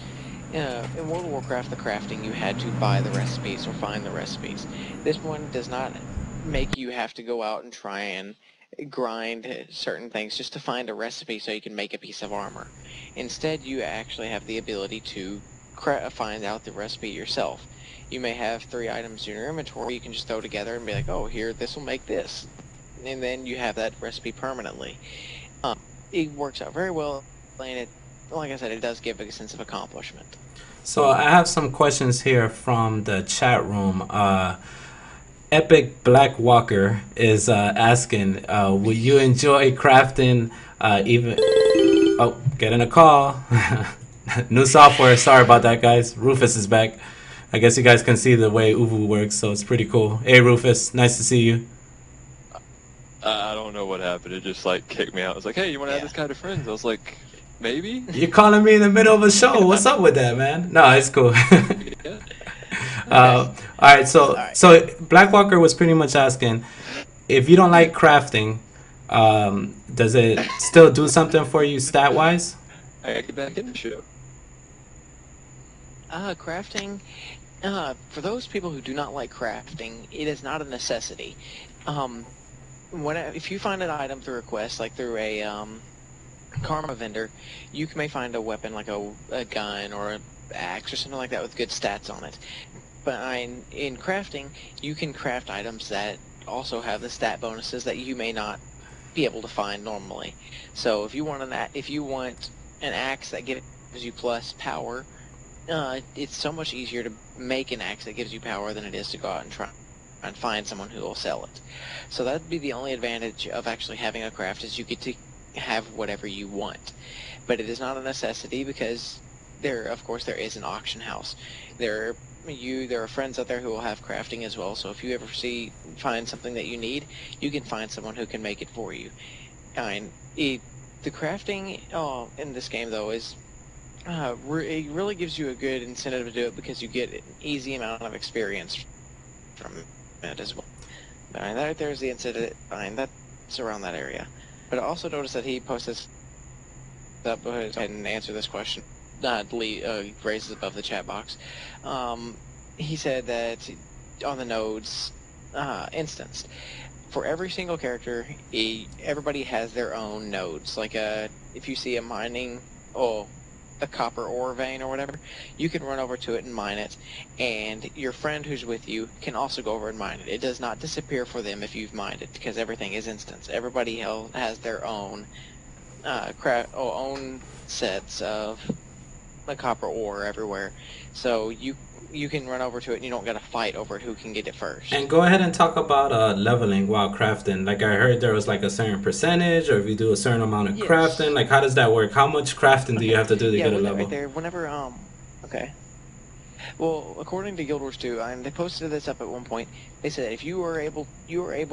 in World of Warcraft, the crafting, you had to buy the recipes or find the recipes. This one does not make you have to go out and try and grind certain things just to find a recipe so you can make a piece of armor. Instead, you actually have the ability to find out the recipe yourself. You may have 3 items in your inventory you can just throw together and be like, oh, here, this will make this. And then you have that recipe permanently. It works out very well, and it, like I said, it does give a sense of accomplishment. So I have some questions here from the chat room. Epic Black Walker is asking, will you enjoy crafting even... Oh, getting a call. New software. Sorry about that, guys. Rufus is back. I guess you guys can see the way Uvu works, so it's pretty cool. Hey, Rufus. Nice to see you. I don't know what happened. It just, like, kicked me out. It was like, hey, you want to add this guy to friends? I was like, maybe? You're calling me in the middle of a show. What's up with that, man? No, it's cool. Yeah. All right, so Black Walker was pretty much asking, if you don't like crafting, does it still do something for you stat-wise? I gotta get back in the show. Crafting, for those people who do not like crafting, it is not a necessity. If you find an item through a quest, like through a karma vendor, you may find a weapon like a gun or an axe or something like that with good stats on it. But in crafting, you can craft items that also have the stat bonuses that you may not be able to find normally. So if you want an axe that gives you plus power, it's so much easier to make an axe that gives you power than it is to go out and try and find someone who will sell it. So that'd be the only advantage of actually having a craft, is you get to have whatever you want. But it is not a necessity, because of course there is an auction house. There are friends out there who will have crafting as well, so if you ever find something that you need, you can find someone who can make it for you. The crafting in this game, though, is it really gives you a good incentive to do it, because you get an easy amount of experience from it as well. There's the incident. That's around that area. But I also noticed that he posted up. Go ahead and answer this question. Raises above the chat box. He said that on the nodes instance, for every single character, everybody has their own nodes. Like if you see a copper ore vein or whatever, you can run over to it and mine it, and your friend who's with you can also go over and mine it. It does not disappear for them if you've mined it, because everything is instance. Everybody else has their own own sets of the copper ore everywhere, so you can run over to it and you don't got to fight over it who can get it first. And go ahead and talk about leveling while crafting. Like, I heard there was like a certain percentage, or if you do a certain amount of crafting, like, how does that work? How much crafting do you have to do to get a level? Right there. Whenever okay. Well, according to Guild Wars 2, they posted this up at one point. They said if you are able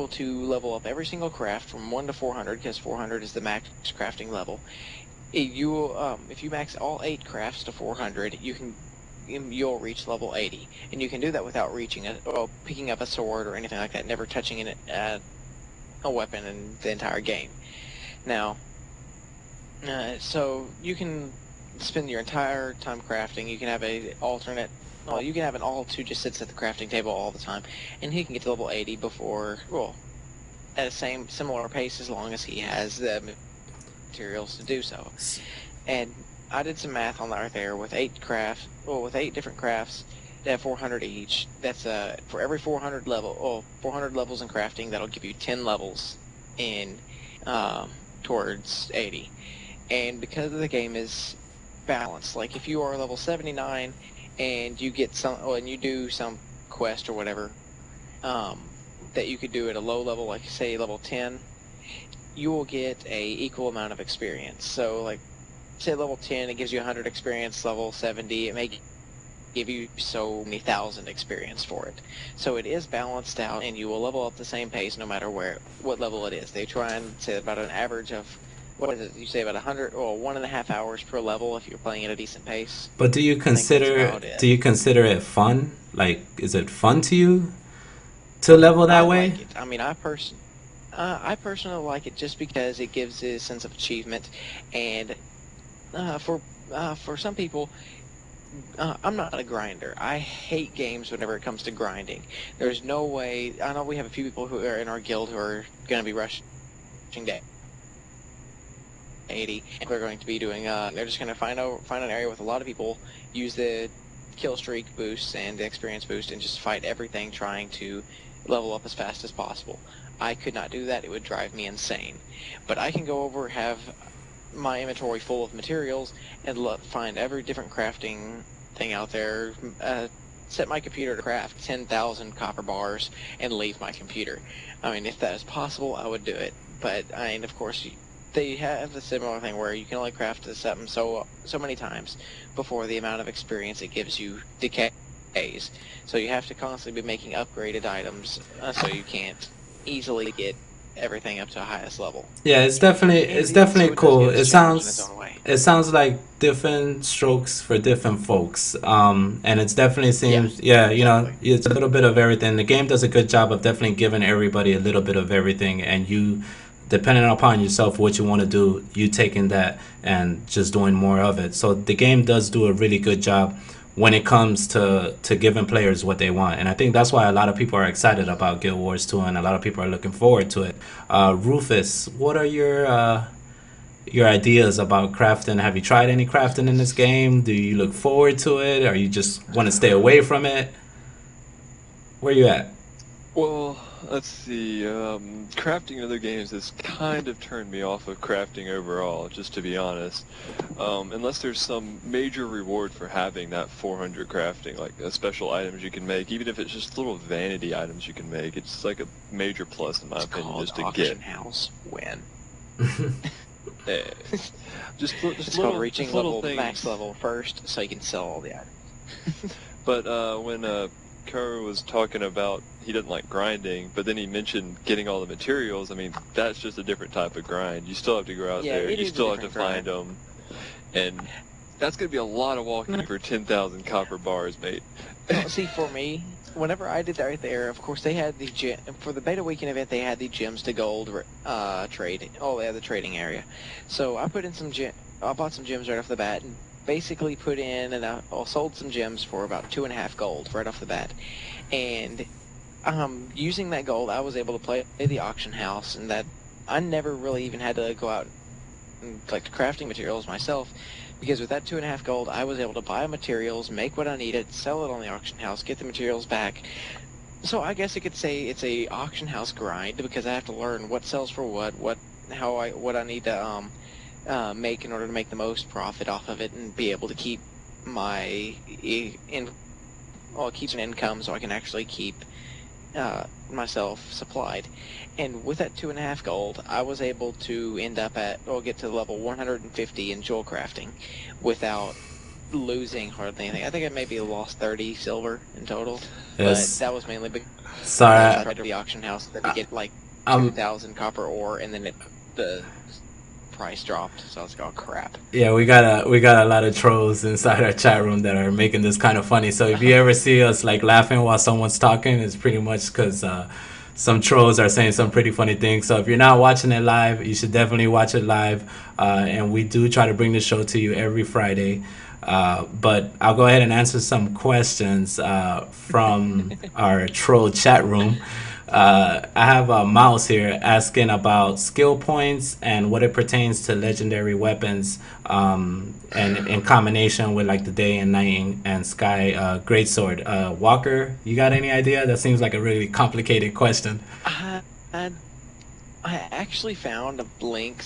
to level up every single craft from 1 to 400, because 400 is the max crafting level. If you max all 8 crafts to 400, you'll reach level 80, and you can do that without picking up a sword or anything like that, never touching a weapon in the entire game. Now, so you can spend your entire time crafting. You can have you can have an alt who just sits at the crafting table all the time, and he can get to level 80 at a similar pace, as long as he has the materials to do so. And I did some math on that right there with 8 different crafts at 400 each. That's for every 400 levels in crafting, that'll give you 10 levels in towards 80. And because the game is balanced, like if you are level 79 and you get some, oh, and you do some quest or whatever, that you could do at a low level, like say level 10, you will get a equal amount of experience. So like, say level 10, it gives you 100 experience, level 70, it may give you so many thousand experience for it. So it is balanced out, and you will level up the same pace no matter what level it is. They try and say about an average of, what is it, you say about 100 or 1.5 hours per level if you're playing at a decent pace. But do you I think that's consider about it. do you consider it fun? Like, is it fun to you to level I that way? like it. I mean, I personally like it just because it gives a sense of achievement, and for some people, I'm not a grinder. I hate games whenever it comes to grinding. There's no way. I know we have a few people who are in our guild who are going to be rushing to 80, and we're going to be doing. They're just going to find an area with a lot of people, use the kill streak boosts and the experience boost, and just fight everything, trying to level up as fast as possible. I could not do that. It would drive me insane. But I can go over, have my inventory full of materials, and find every different crafting thing out there, set my computer to craft 10,000 copper bars, and leave my computer. I mean, if that is possible, I would do it. But, I mean, of course, they have a similar thing where you can only craft something so many times before the amount of experience it gives you decays. So you have to constantly be making upgraded items, so you can't easily get everything up to the highest level. Yeah, it's So definitely it does cool. give us It a challenge in its sounds own way. it sounds like different strokes for different folks. And it's definitely Yeah, seems, yeah, exactly. it's a little bit of everything. The game does a good job of definitely giving everybody a little bit of everything, and you, depending upon yourself what you want to do, you taking that and just doing more of it. So the game does do a really good job when it comes to giving players what they want. And I think that's why a lot of people are excited about Guild Wars 2, and a lot of people are looking forward to it. Rufus, what are your ideas about crafting? Have you tried any crafting in this game? Do you look forward to it, or you just want to stay away from it? Where you at? Well, let's see. Crafting in other games has kind of turned me off of crafting overall, just to be honest. Unless there's some major reward for having that 400 crafting, like special items you can make, even if it's just little vanity items you can make. It's like a major plus in my It's opinion, called just to auction get. house win. Eh, just It's little, called reaching just little level things. max level first, so you can sell all the items. But when Kara was talking about he doesn't like grinding, but then he mentioned getting all the materials. I mean, that's just a different type of grind. You still have to go out Yeah, there. it You is a still have to different find them, and that's gonna be a lot of walking for 10,000 copper bars, mate. Well, see, for me, whenever I did that right there, of course they had the for the beta weekend event. They had the gems to gold trade. Oh, they had the trading area. So I put in I bought some gems right off the bat, and basically put in, and I sold some gems for about 2.5 gold right off the bat. And using that gold, I was able to play the auction house, and that I never really even had to go out and collect crafting materials myself, because with that 2.5 gold, I was able to buy materials, make what I needed, sell it on the auction house, get the materials back. So I guess you could say it's a auction house grind, because I have to learn what sells for what I need to make in order to make the most profit off of it, and be able to keep my keep an income, so I can actually keep myself supplied. And with that 2.5 gold, I was able to get to level 150 in jewel crafting without losing hardly anything. I think I maybe lost 30 silver in total, but Yes. that was mainly because I Sorry, tried to the auction house that to get like I'm 2,000 copper ore, and then the price dropped, so I was like, oh crap. yeah, we got a lot of trolls inside our chat room that are making this kind of funny. So if you ever see us like laughing while someone's talking, it's pretty much because some trolls are saying some pretty funny things. So if you're not watching it live, you should definitely watch it live. And we do try to bring the show to you every Friday. But I'll go ahead and answer some questions from our troll chat room. I have a mouse here asking about skill points and what it pertains to legendary weapons, and in combination with like the day and night and sky greatsword. Walker, you got any idea? That seems like a really complicated question. I, I actually found a link.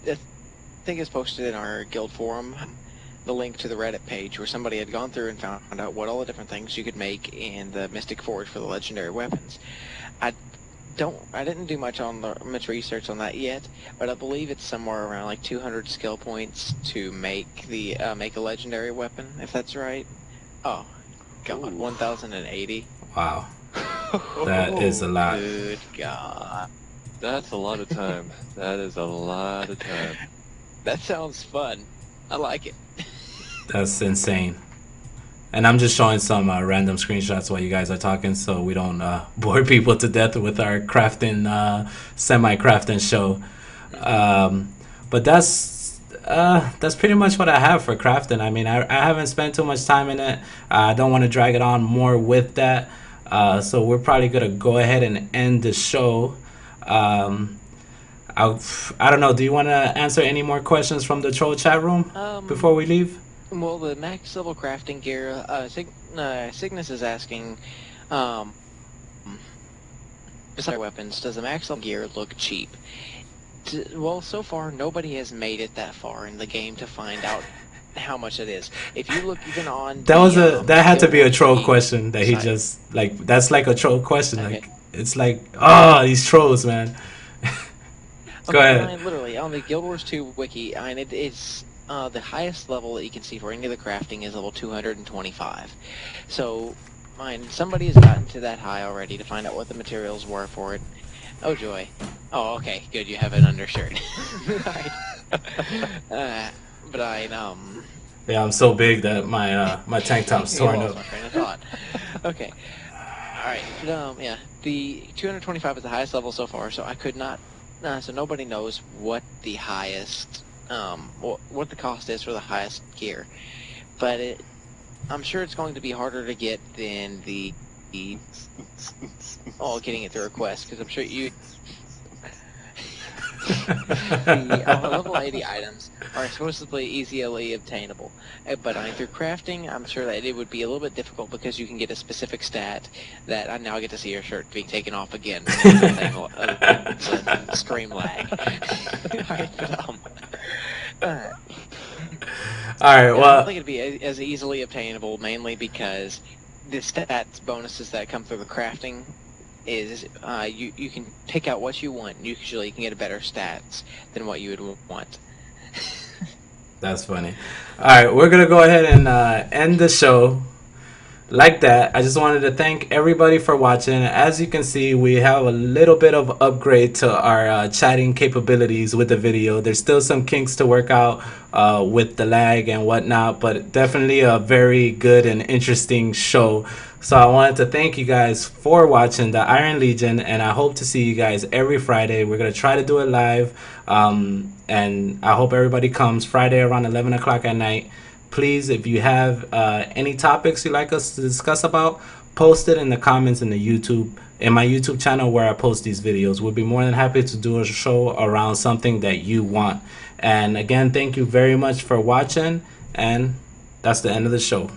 I think it's posted in our guild forum, the link to the Reddit page where somebody had gone through and found out what all the different things you could make in the Mystic Forge for the legendary weapons. I didn't do much research on that yet, but I believe it's somewhere around like 200 skill points to make make a legendary weapon, if that's right. Oh, God, 1,080. Wow, that is a lot. Good God. That's a lot of time. That is a lot of time. That sounds fun. I like it. That's insane. And I'm just showing some random screenshots while you guys are talking, so we don't bore people to death with our crafting, semi-crafting show. But that's pretty much what I have for crafting. I mean, I haven't spent too much time in it. I don't want to drag it on more with that. So we're probably gonna go ahead and end the show. I don't know. Do you want to answer any more questions from the troll chat room before we leave? Well, the max level crafting gear, Cygnus is asking, besides weapons, does the max level gear look cheap? Well, so far, nobody has made it that far in the game to find out how much it is. If you look even on that had to be a troll question that he site. just, like, that's like a troll question. Okay. Like, it's like, oh, these trolls, man. Go ahead. Literally, on the Guild Wars 2 wiki, it's the highest level that you can see for any of the crafting is level 225. So, somebody has gotten to that high already to find out what the materials were for it. Oh joy. Oh, okay, good. You have an undershirt. Yeah, I'm so big that my tank top's torn up. My train of thought. Okay. All right. Yeah, the 225 is the highest level so far. So I could not. So nobody knows what the highest, what the cost is for the highest gear, but I'm sure it's going to be harder to get than the getting it through request, because I'm sure you. The level 80 items are supposedly easily obtainable, but through crafting, I'm sure that it would be a little bit difficult because you can get a specific stat that I now get to see your shirt being taken off again. It's a stream lag. Alright, Alright, well, I don't think it'd be as easily obtainable, mainly because the stats bonuses that come through the crafting is you can pick out what you want. Usually you can get a better stats than what you would want. that's funny. Alright, we're gonna go ahead and end the show like that. I just wanted to thank everybody for watching. As you can see, we have a little bit of upgrade to our chatting capabilities with the video. There's still some kinks to work out with the lag and whatnot, but definitely a very good and interesting show. So I wanted to thank you guys for watching the Iron Legion, and I hope to see you guys every Friday. We're going to try to do it live, and I hope everybody comes Friday around 11 o'clock at night. Please, if you have any topics you'd like us to discuss about, post it in the comments in my YouTube channel where I post these videos. We'll be more than happy to do a show around something that you want. And again, thank you very much for watching, and that's the end of the show.